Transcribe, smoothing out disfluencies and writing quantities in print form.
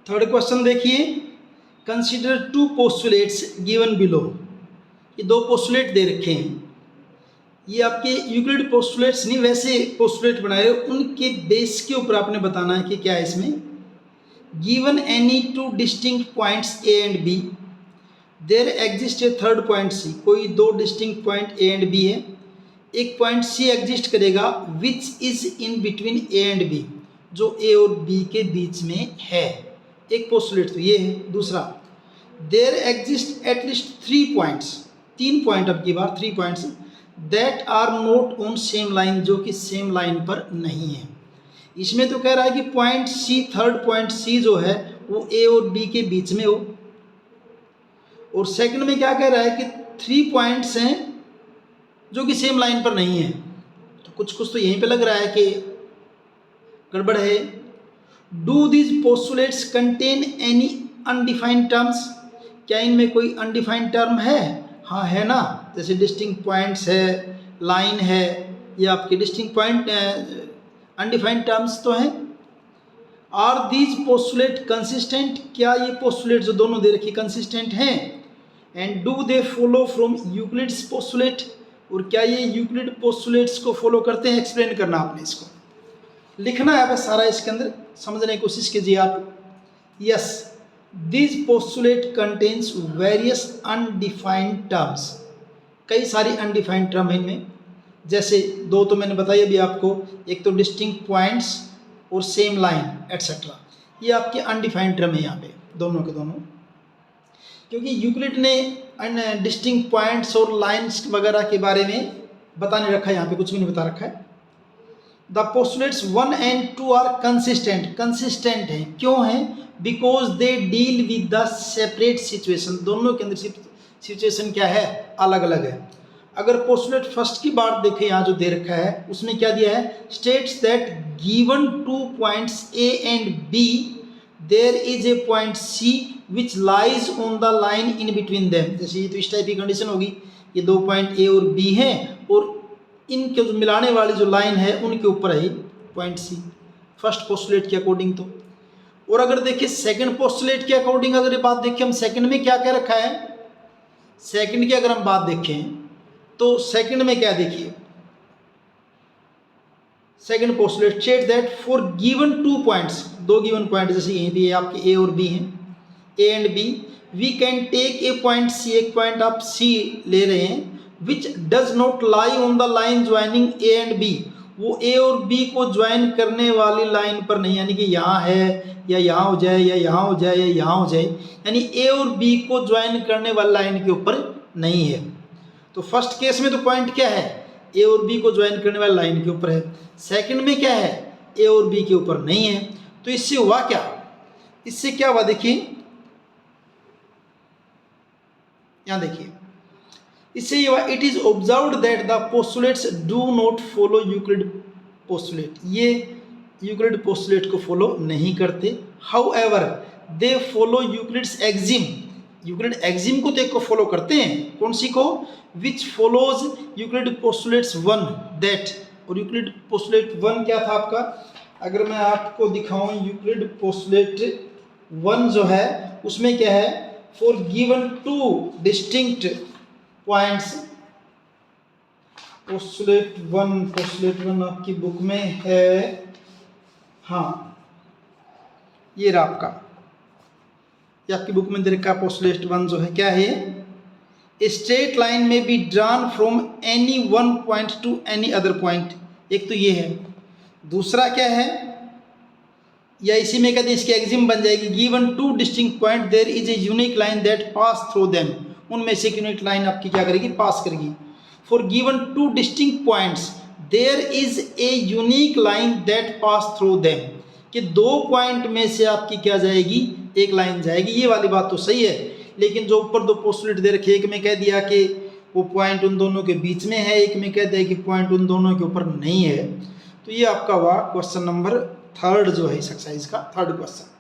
Third question देखिए, consider two postulates given below. ये दो पोस्टुलेट दे रखे हैं, ये आपके यूक्लिड पोस्टुलेट्स नहीं, वैसे पोस्टुलेट बनाए, उनके बेस के ऊपर आपने बताना है कि क्या है इसमें। Given any two distinct points A and B, there exist a third point C. कोई दो distinct point A and B है, एक पॉइंट सी एग्जिस्ट करेगा which is in between A and B, जो ए और बी के बीच में है। एक पोस्टुलेट तो ये है। दूसरा, there exist at least 3 points, 3 point, अब की बार 3 points that are not on same line, जो कि सेम लाइन पर नहीं है। इसमें तो कह रहा है कि point C, third point C जो है वो ए और बी के बीच में हो, और सेकंड में क्या कह रहा है कि 3 पॉइंट्स हैं जो कि सेम लाइन पर नहीं है। तो कुछ तो यहीं पे लग रहा है कि गड़बड़ है। Do these postulates contain any undefined terms, क्या इनमें कोई अनडिफाइंड टर्म है? हाँ है ना, जैसे डिस्टिंक्ट पॉइंट्स है, लाइन है, ये आपके डिस्टिंक्ट पॉइंट अनडिफाइंड टर्म्स तो हैं। आर दीज पोस्टुलेट कंसिस्टेंट, क्या ये पोस्टुलेट जो दोनों दे रखी कंसिस्टेंट हैं? And do they follow from Euclid's postulate, और क्या ये यूक्लिड पोस्टुलेट्स को फॉलो करते हैं? एक्सप्लेन करना आपने, इसको लिखना है बस सारा, इसके अंदर समझने की कोशिश कीजिए आप। Yes, this postulate contains various undefined terms, कई सारी अनडिफाइंड टर्म है इनमें, जैसे दो तो मैंने बताई अभी आपको, एक तो डिस्टिंक्ट पॉइंट्स और सेम लाइन एटसेट्रा, ये आपके अनडिफाइंड टर्म है यहाँ पे दोनों के दोनों, क्योंकि यूक्लिड ने डिस्टिंक्ट पॉइंट्स और लाइन्स वगैरह के बारे में बता नहीं रखा है, यहाँ पे कुछ भी नहीं बता रखा है। The postulates 1 and 2 are consistent, consistent हैं, क्यों हैं? Because they deal with the separate situation, दोनों के अंदर सिचुएशन क्या है? अलग अलग है। अगर पोस्टुलेट फर्स्ट की बात देखें, यहाँ जो दे रखा है उसमें क्या दिया है? States that given 2 points A and B, there is a point C which lies on the line in between them. जैसे ये तो इस टाइप की कंडीशन होगी, ये 2 पॉइंट ए और बी हैं और इनके जो मिलाने वाली जो लाइन है उनके ऊपर है पॉइंट सी, फर्स्ट पोस्टुलेट के अकॉर्डिंग तो। और अगर देखिए सेकंड पोस्टुलेट के अकॉर्डिंग, अगर ये बात देखें हम, सेकंड में क्या क्या रखा है? सेकंड की अगर हम बात देखें तो सेकंड में क्या देखिए, second postulate state that for given 2 points, 2 given point, जैसे यहीं भी आपके ए और बी हैं, A and B, we can take a point C, एक पॉइंट आप सी ले रहे हैं, which does not lie on the line joining A and B, वो ए और बी को ज्वाइन करने वाली लाइन पर नहीं, यानी कि यहाँ है या यहाँ हो जाए या यहाँ हो जाए या यहाँ हो जाए, यानी ए और बी को ज्वाइन करने वाली लाइन के ऊपर नहीं है। तो फर्स्ट केस में तो पॉइंट क्या है? ए और बी को ज्वाइन करने वाली लाइन के ऊपर है। सेकंड में क्या है? ए और बी के ऊपर नहीं है। तो इससे हुआ क्या? इससे क्या हुआ देखिए, यहाँ देखिए, इससे ये हुआ, it is observed that the postulates do not follow Euclid postulate, ये यूक्लिड पोस्टुलेट को फॉलो नहीं करते। However they follow Euclid's Exim, Euclid Exim को तो एक को फॉलो करते हैं, कौन सी को? विच फॉलोज यूक्लिड पोस्टुलेट्स 1 दैट, और यूक्लिड पोस्टुलेट 1 क्या था आपका? अगर मैं आपको दिखाऊं, यूक्लिड पोस्टुलेट 1 जो है उसमें क्या है? For given 2 distinct points, postulate 1 आपकी बुक में है, हाँ ये रहा आपका, ये आपकी बुक में दे रखा पोस्टुलेट 1 जो है क्या है? ए स्ट्रेट लाइन में be drawn from any 1 point two any other point, एक तो ये है। दूसरा क्या है, या इसी में कहते हैं इसकी एक्सिम बन जाएगी, given 2 distinct point there is a unique line that pass through them, उनमें से एक यूनिक लाइन आपकी क्या करेगी? पास करेगी। For given 2 distinct points there is a unique line that pass through them, कि 2 पॉइंट में से आपकी क्या जाएगी? एक लाइन जाएगी। ये वाली बात तो सही है, लेकिन जो ऊपर 2 पोस्टुलेट दे रखे, एक में कह दिया कि वो पॉइंट उन दोनों के बीच में है, एक में कह दिया कि पॉइंट उन दोनों के ऊपर नहीं है। तो ये आपका हुआ क्वेश्चन नंबर 3 जो है इस एक्सरसाइज का 3rd क्वेश्चन।